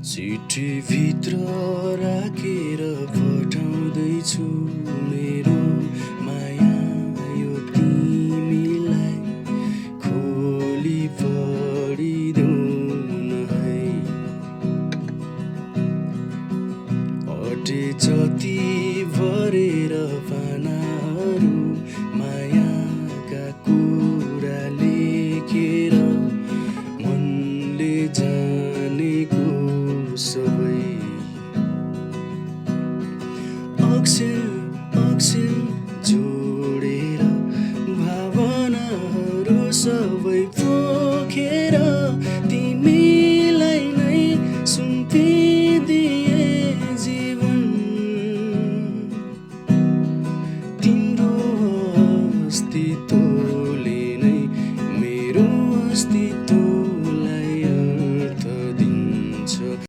चिठी भित्र राखेर पठाउँदैछु मेरो माया यो तिमीलाई खोली पढिदेऊ न है। अटे जति भरेर पानाहरू मायाका कुरा लेखेर मनले जानेको सब